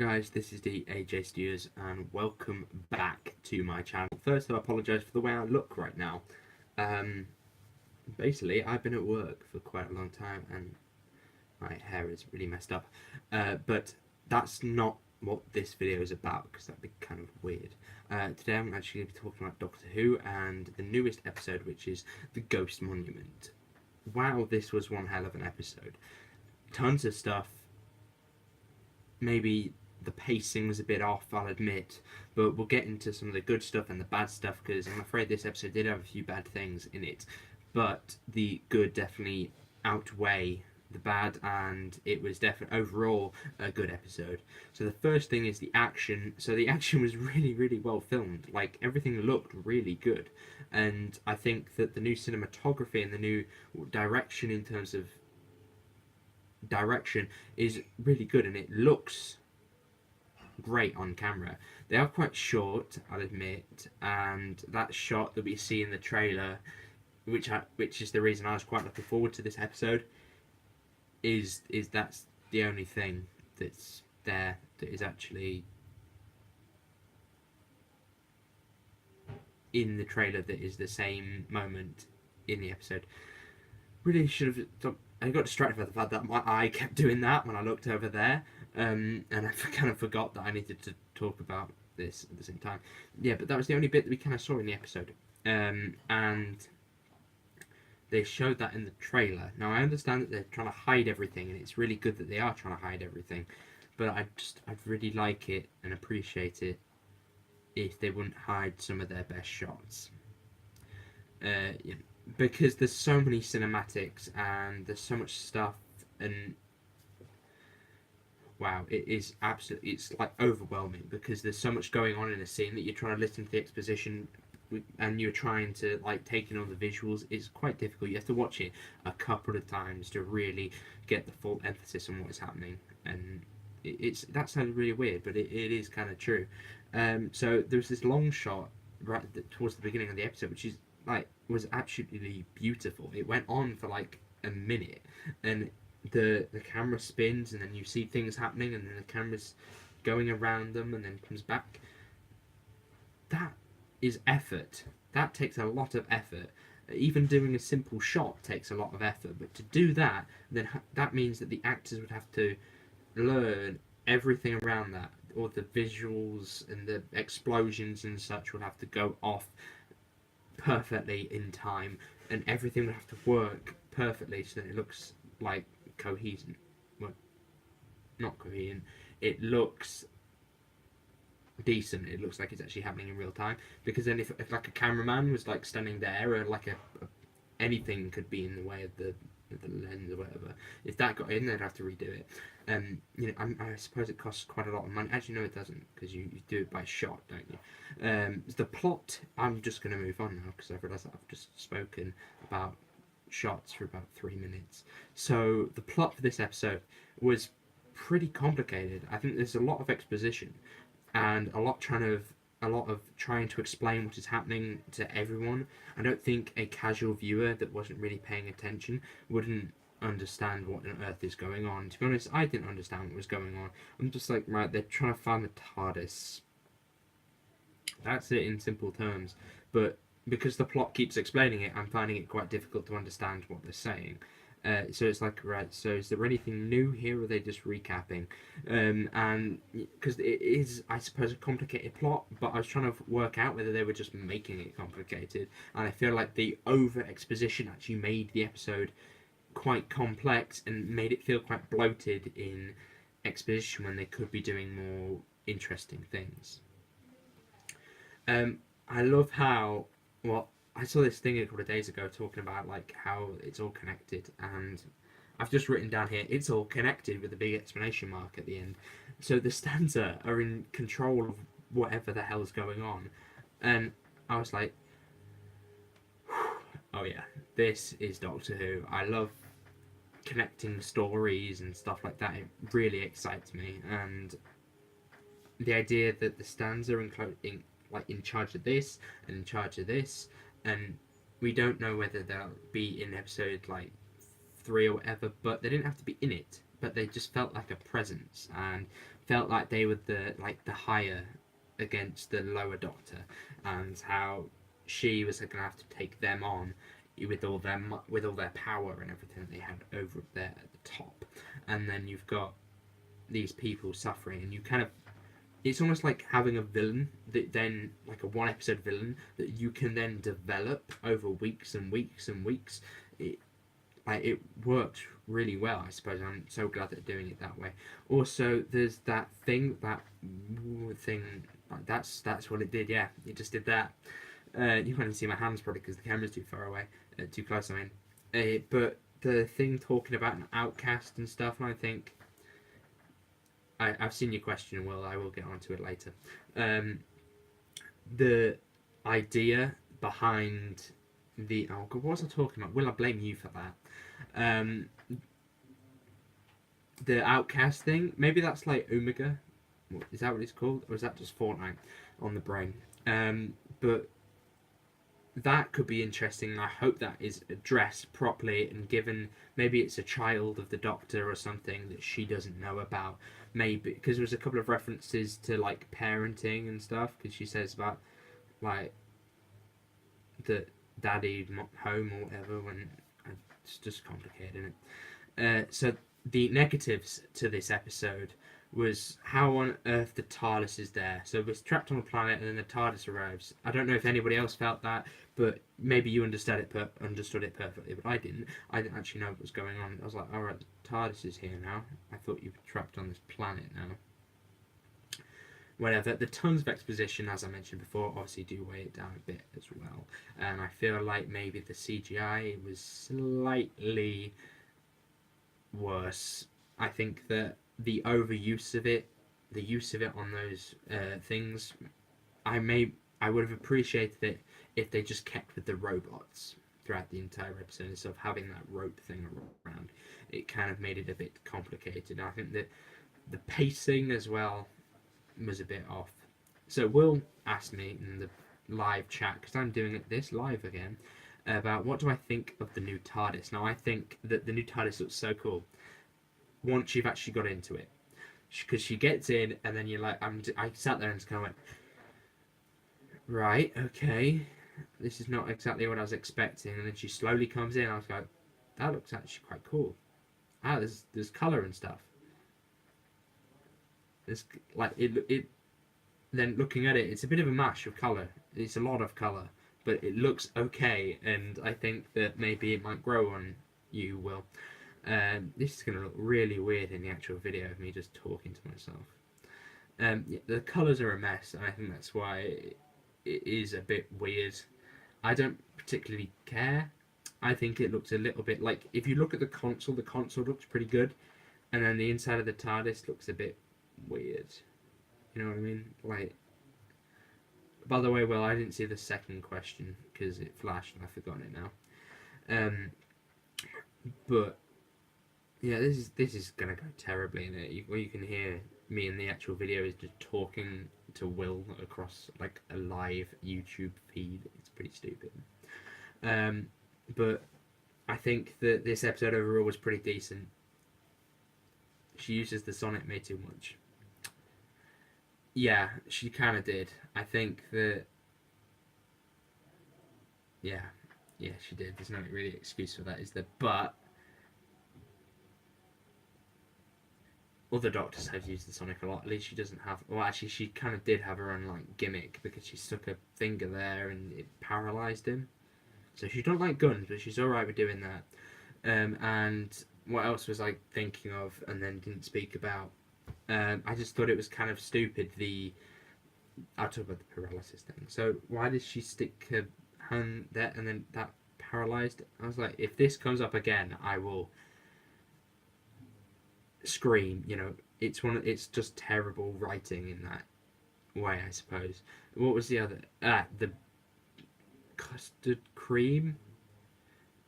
Guys, this is the AJ Studios and welcome back to my channel. First, I apologise for the way I look right now. Um, Basically, I've been at work for quite a long time and my hair is really messed up. But that's not what this video is about, because that'd be kind of weird. Today I'm actually going to be talking about Doctor Who and the newest episode, which is The Ghost Monument. Wow, this was one hell of an episode. Tons of stuff. Maybe the pacing was a bit off, I'll admit, but we'll get into some of the good stuff and the bad stuff, because I'm afraid this episode did have a few bad things in it, but the good definitely outweigh the bad, and it was definitely overall a good episode. So the first thing is the action. So the action was really well filmed. Like, everything looked really good, and I think that the new cinematography and the new direction in terms of direction is really good, and it looks great on camera. They are quite short, I'll admit, and that shot that we see in the trailer, which is the reason I was quite looking forward to this episode, is that's the only thing that's there that is actually in the trailer that is the same moment in the episode. Really should have. I got distracted by the fact that my eye kept doing that when I looked over there, and I kind of forgot that I needed to talk about this at the same time. Yeah, but that was the only bit that we kind of saw in the episode, and they showed that in the trailer. Now, I understand that they're trying to hide everything, and it's really good that they are trying to hide everything, but I'd really like it and appreciate it if they wouldn't hide some of their best shots. You know, because there's so many cinematics and there's so much stuff, and wow, it's like overwhelming, because there's so much going on in a scene that you're trying to listen to the exposition and you're trying to like take in all the visuals. It's quite difficult. You have to watch it a couple of times to really get the full emphasis on what is happening, and that sounds really weird, but it is kind of true. So there's this long shot right towards the beginning of the episode, which is was absolutely beautiful. It went on for like a minute, and the camera spins, and then you see things happening, and then the camera's going around them, and then comes back. That is effort. That takes a lot of effort. Even doing a simple shot takes a lot of effort. But to do that, then that means that the actors would have to learn everything around that. All the visuals and the explosions and such would have to go off perfectly in time, and everything would have to work perfectly so that it looks like coherent. Well, not coherent. It looks decent. It looks like it's actually happening in real time. Because then, if like a cameraman was like standing there, or like anything could be in the way of the lens or whatever. If that got in, they'd have to redo it. I suppose it costs quite a lot of money. Actually, no, it doesn't, because you do it by shot, don't you? The plot, I'm just going to move on now, because I've realised that I've just spoken about shots for about 3 minutes. So the plot for this episode was pretty complicated. I think there's a lot of exposition and a lot of trying to explain what is happening to everyone. I don't think a casual viewer that wasn't really paying attention wouldn't understand what on earth is going on. To be honest, I didn't understand what was going on. I'm just like, right, they're trying to find the TARDIS. That's it in simple terms. But because the plot keeps explaining it, I'm finding it quite difficult to understand what they're saying. So it's like, right, so is there anything new here, or are they just recapping? And because it is, I suppose, a complicated plot, but I was trying to work out whether they were just making it complicated, and I feel like the over exposition actually made the episode quite complex and made it feel quite bloated in exposition when they could be doing more interesting things. I love how, well, I saw this thing a couple of days ago talking about like how it's all connected, and I've just written down here, it's all connected, with a big exclamation mark at the end. So the stanza are in control of whatever the hell's going on, and I was like, oh yeah, this is Doctor Who. I love connecting stories and stuff like that. It really excites me, and the idea that the stanza are in charge of this and in charge of this, and we don't know whether they'll be in episode like 3 or whatever, but they didn't have to be in it, but they just felt like a presence and felt like they were the higher against the lower Doctor, and how she was going to have to take them on with all their power and everything they had over there at the top, and then you've got these people suffering, and you kind of, it's almost like having a villain that then, like a one episode villain that you can then develop over weeks and weeks and weeks. It worked really well, I suppose. I'm so glad they're doing it that way. Also, there's that thing, like, that's what it did. Yeah, it just did that. You can't even see my hands probably because the camera's too far away, too close. I mean, but the thing talking about an outcast and stuff, and I think I've seen your question, Will. I will get onto it later. The idea behind the what was I talking about? Will, I blame you for that. The outcast thing. Maybe that's like Omega. Is that what it's called, or is that just Fortnite on the brain? But that could be interesting. I hope that is addressed properly and given. Maybe it's a child of the Doctor or something that she doesn't know about. Maybe because there was a couple of references to like parenting and stuff. Because she says about like the daddy not home or whatever. When it's just complicated, isn't it? So the negatives to this episode was how on earth the TARDIS is there. So we're trapped on a planet and then the TARDIS arrives. I don't know if anybody else felt that, but maybe you understood it perfectly, but I didn't. I didn't actually know what was going on. I was like, alright, the TARDIS is here now. I thought you were trapped on this planet now. Whatever. The tons of exposition, as I mentioned before, obviously do weigh it down a bit as well. And I feel like maybe the CGI was slightly worse. I think that the overuse of it, the use of it on those things, I would have appreciated it if they just kept with the robots throughout the entire episode instead of having that rope thing around. It kind of made it a bit complicated. I think that the pacing as well was a bit off. So Will asked me in the live chat, because I'm doing this live again, about what do I think of the new TARDIS. Now I think that the new TARDIS looks so cool once you've actually got into it, because she gets in and then you're like, I sat there and just kind of went, right, okay, this is not exactly what I was expecting. And then she slowly comes in. I was like, that looks actually quite cool. There's colour and stuff. There's like it. Then looking at it, it's a bit of a mash of colour. It's a lot of colour, but it looks okay. And I think that maybe it might grow on you, Will. This is going to look really weird in the actual video of me just talking to myself. Yeah, the colours are a mess, and I think that's why it is a bit weird. I don't particularly care. I think it looks a little bit like, if you look at the console looks pretty good, and then the inside of the TARDIS looks a bit weird. You know what I mean? Like, by the way, well, I didn't see the second question because it flashed and I've forgotten it now. But yeah, this is gonna go terribly in it. What you can hear me in the actual video is just talking to Will across like a live YouTube feed. It's pretty stupid. But I think that this episode overall was pretty decent. She uses the Sonic way too much. Yeah, she kind of did. I think that. Yeah, she did. There's no really excuse for that, is there? But other Doctors have used the Sonic a lot. At least she doesn't have. Well, actually, she kind of did have her own like gimmick because she stuck her finger there and it paralysed him. So she don't like guns, but she's all right with doing that. And what else was I thinking of and then didn't speak about? I just thought it was kind of stupid. I'll talk about the paralysis thing. So why did she stick her hand there and then that paralysed? I was like, if this comes up again, I will scream. You know, it's just terrible writing in that way, I suppose. What was the other? The custard cream.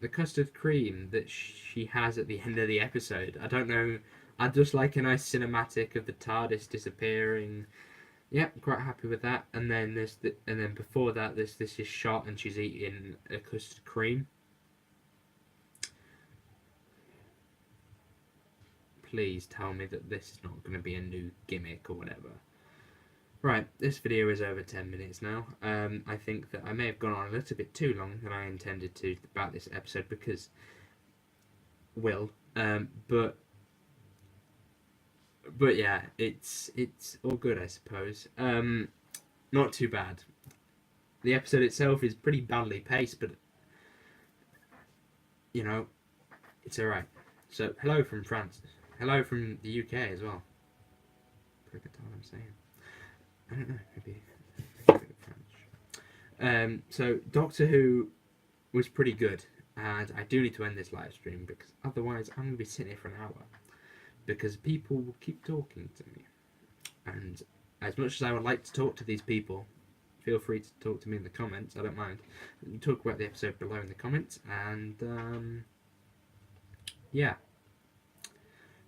The custard cream that she has at the end of the episode. I don't know. I just like a nice cinematic of the TARDIS disappearing. Yeah, quite happy with that. And then before that, this is shot and she's eating a custard cream. please tell me that this is not going to be a new gimmick or whatever. Right, this video is over 10 minutes now. I think that I may have gone on a little bit too long than I intended to about this episode because but yeah, it's all good, I suppose. Not too bad. The episode itself is pretty badly paced, but you know, it's alright. So, hello from France. Hello from the UK as well. Pretty good what I'm saying. I don't know, maybe a bit of French. So, Doctor Who was pretty good, and I do need to end this live stream because otherwise I'm going to be sitting here for an hour. Because people will keep talking to me. And as much as I would like to talk to these people, feel free to talk to me in the comments, I don't mind. Talk about the episode below in the comments, and yeah.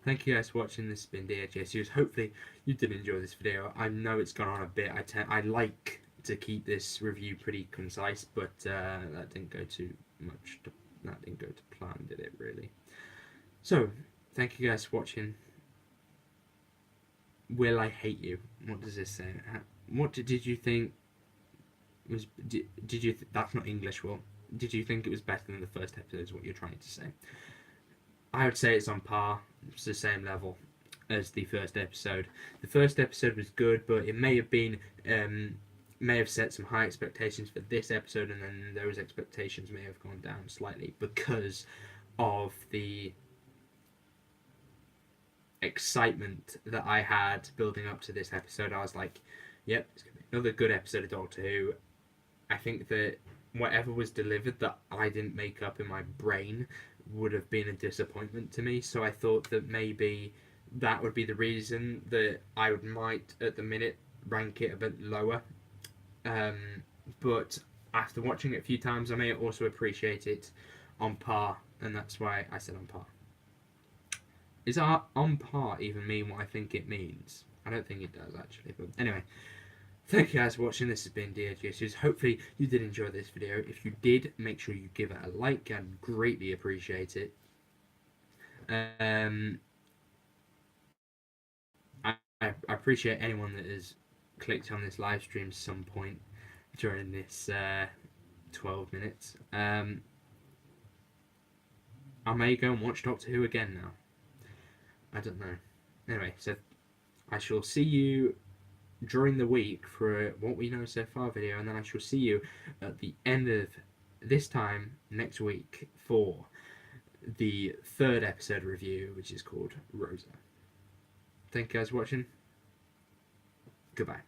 Thank you guys for watching. This has been DHSUs. Hopefully you did enjoy this video. I know it's gone on a bit. I like to keep this review pretty concise, but that didn't go too much. That didn't go to plan, did it really? So, thank you guys for watching. Will I hate you? What does this say? What did you think was? Did you? That's not English. Well, did you think it was better than the first episode? Is what you're trying to say? I would say it's on par. It's the same level as the first episode. The first episode was good, but it may have been may have set some high expectations for this episode, and then those expectations may have gone down slightly because of the excitement that I had building up to this episode. I was like, yep, it's going to be another good episode of Doctor Who. I think that whatever was delivered that I didn't make up in my brain would have been a disappointment to me, so I thought that maybe that would be the reason that I might at the minute rank it a bit lower, but after watching it a few times I may also appreciate it on par, and that's why I said on par. Is on par even mean what I think it means? I don't think it does actually, but anyway. Thank you guys for watching. This has been DHSUs. Hopefully you did enjoy this video. If you did, make sure you give it a like. I'd greatly appreciate it. I appreciate anyone that has clicked on this live stream at some point during this 12 minutes. I may go and watch Doctor Who again now. I don't know. Anyway, so I shall see you during the week for What We Know So Far video, and then I shall see you at the end of this time next week for the third episode review, which is called Rosa. Thank you guys for watching. Goodbye.